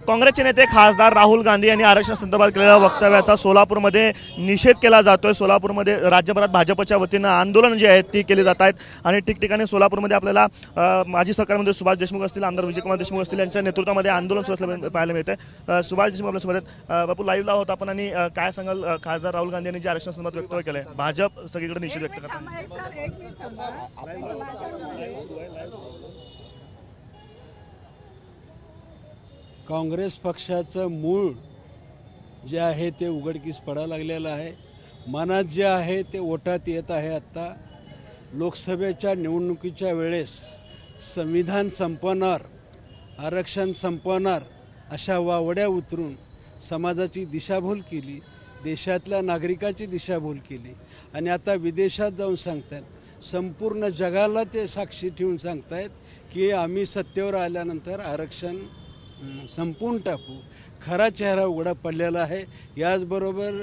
काँग्रेसचे नेते खासदार राहुल गांधी यांनी आरक्षण संदर्भात केलेल्या वक्तव्याचा सोलापूरमध्ये निषेध केला जातोय। सोलापूरमध्ये राज्यभरात भाजपच्या वतीनं आंदोलन जे आहेत ती केली जात आहेत आणि ठिकठिकाणी सोलापूरमध्ये आपल्याला माजी सरकारमध्ये सुभाष देशमुख असतील, आमदार विजयकुमार देशमुख असतील यांच्या नेतृत्वामध्ये आंदोलन सुरू असल्याचं पाहायला मिळतंय। सुभाष देशमुख आपल्यासोबत बापू लाईव्हला होता आपण आणि काय सांगाल खासदार राहुल गांधी यांनी जे आरक्षण संदर्भात वक्तव्य केलंय, भाजप सगळीकडे निषेध व्यक्त करतात। काँग्रेस पक्षाचं मूळ जे आहे ते उघडकीस पडायला लागलेलं आहे। मनात जे आहे ते ओटात येत आहे। आता लोकसभेच्या निवडणुकीच्या वेळेस संविधान संपवणार, आरक्षण संपवणार अशा वावड्या उतरून समाजाची दिशाभूल केली, देशातल्या नागरिकाची दिशाभूल केली आणि आता विदेशात जाऊन सांगतात, संपूर्ण जगाला ते साक्षी ठेवून सांगतायत की आम्ही सत्तेवर आल्यानंतर आरक्षण संपून टाकू। खरा चेहरा उघडा पडलेला आहे। याचबरोबर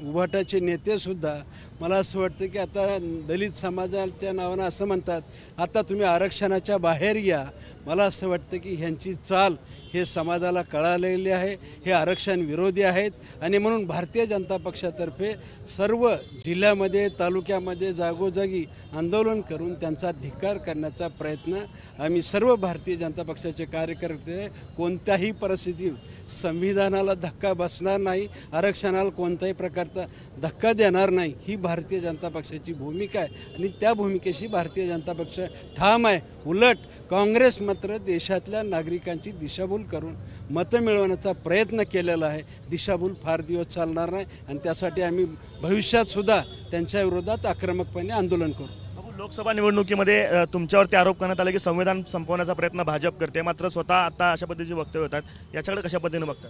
उभाटाचे नेतेसुद्धा मला असं वाटतं की आता दलित समाजाच्या नावानं असं म्हणतात, आता तुम्ही आरक्षणाच्या बाहेर या। मला असं वाटतं की ह्यांची चाल हे समाजाला कळालेली आहे, हे आरक्षण विरोधी आहेत आणि म्हणून भारतीय जनता पक्षातर्फे सर्व जिल्ह्यामध्ये तालुक्यामध्ये जागोजागी आंदोलन करून त्यांचा धिक्कार करण्याचा प्रयत्न आम्ही सर्व भारतीय जनता पक्षाचे कार्यकर्ते कोणत्याही परिस्थितीत संविधानाला धक्का बसणार नाही, आरक्षणाला कोणत्याही प्रकारचा धक्का देणार नाही, ही भारतीय जनता पक्षाची भूमिका आहे आणि त्या भूमिकेशी भारतीय जनता पक्ष ठाम आहे। उलट काँग्रेस मात्र देशातल्या नागरिकांची दिशाभूल करून मतं मिळवण्याचा प्रयत्न केलेला आहे। दिशाभूल फार दिवस चालणार नाही आणि त्यासाठी आम्ही भविष्यात सुद्धा त्यांच्या विरोधात आक्रमकपणे आंदोलन करू। लोकसभा निवडणुकीमध्ये तुमच्यावरती आरोप करण्यात आले की संविधान संपवण्याचा प्रयत्न भाजप करते, मात्र स्वतः आता अशा पद्धतीचे वक्तव्य होतात, याच्याकडे कशा पद्धतीने बघतात?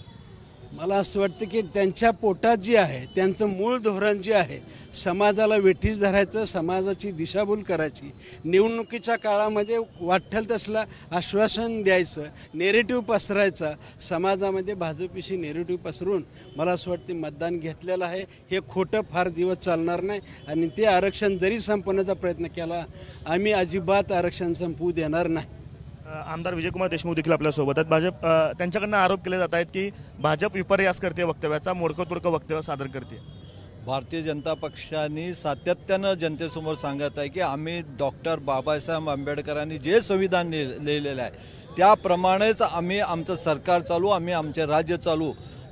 मला असं वाटतं की त्यांच्या पोटात जे आहे त्यांचं मूळ धोरण जे आहे समाजाला वेठीस धरायचं, समाजाची दिशाभूल करायची, निवडणुकीच्या काळामध्ये वाटेल तसला आश्वासन द्यायचं, नेरेटिव्ह पसरायचा, समाजामध्ये भाजपशी नेरेटिव्ह पसरून मला असं वाटतं मतदान घेतलेलं आहे। हे खोटं फार दिवस चालणार नाही आणि ते आरक्षण जरी संपवण्याचा प्रयत्न केला आम्ही अजिबात आरक्षण संपवू देणार नाही। आमदार विजयकुमार देशमुख देखील आपल्यासोबत आहेत। भाजप त्यांच्याकडनं आरोप केले जात आहेत की भाजप विपर्यास करते, वक्तव्याचा मोडकं तोडकं वक्तव्य सादर करते। भारतीय जनता पक्षाने सातत्यानं जनतेसमोर सांगत आहे की आम्ही डॉक्टर बाबासाहेब आंबेडकरांनी जे संविधान लिहिलेलं आहे त्याप्रमाणेच आम्ही आमचं सरकार चालू, आम्ही आमचे राज्य चालू।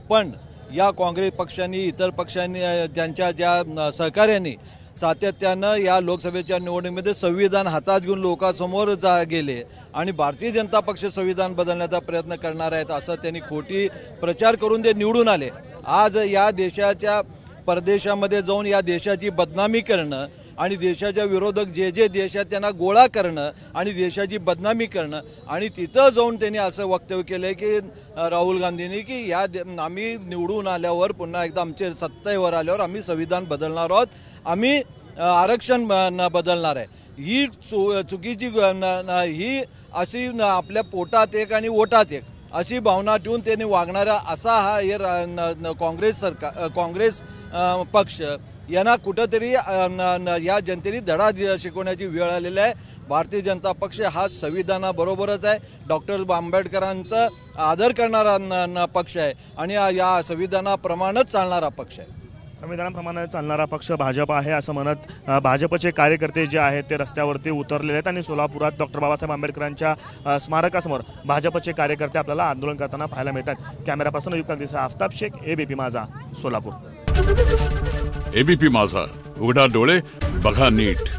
पण या काँग्रेस पक्षांनी, इतर पक्षांनी, त्यांच्या ज्या सहकार्याने सातत्यानं या लोकसभेच्या निवडणुकीमध्ये संविधान हातात घेऊन लोकांसमोर गेले आणि भारतीय जनता पक्ष संविधान बदलण्याचा प्रयत्न करणार आहेत असं त्यांनी खोटी प्रचार करून ते निवडून आले। आज या देशाच्या परदेशामध्ये जाऊन या देशाची बदनामी करणं आणि देशाच्या विरोधक जे देशात त्यांना गोळा करणं आणि देशाची बदनामी करणं आणि तिथं जाऊन त्यांनी असं वक्तव्य केलं की राहुल गांधींनी की आम्ही निवडून आल्यावर पुन्हा एकदा आमचे सत्तेवर आल्यावर आम्ही संविधान बदलणार आहोत, आम्ही आरक्षण बदलणार आहे। ही चुकीची ही अशी आपल्या पोटात एक आणि ओटात एक अशी भावना ठेवून त्यांनी वागणारा असा हा हे काँग्रेस पक्ष यांना कुठंतरी या जनतेने धडा शिकवण्याची वेळ आलेली आहे। भारतीय जनता पक्ष हा संविधानाबरोबरच आहे, डॉक्टर आंबेडकरांचा आदर करणारा पक्ष आहे आणि या संविधानाप्रमाणेच चालणारा पक्ष आहे। संविधानाप्रमाणे चालणारा पक्ष भाजप आहे असं म्हणत भाजपचे कार्यकर्ते जे आहेत ते रस्त्यावरती उतरलेले आहेत आणि सोलापुरात डॉक्टर बाबासाहेब आंबेडकरांच्या स्मारकासमोर भाजपचे कार्यकर्ते आपल्याला आंदोलन करताना पाहायला मिळतात। कॅमेरापासून युक्तांत आफताब शेख, एबीपी माझा, सोलापूर। एबीपी माझा, उघडा डोळे बघा नीट।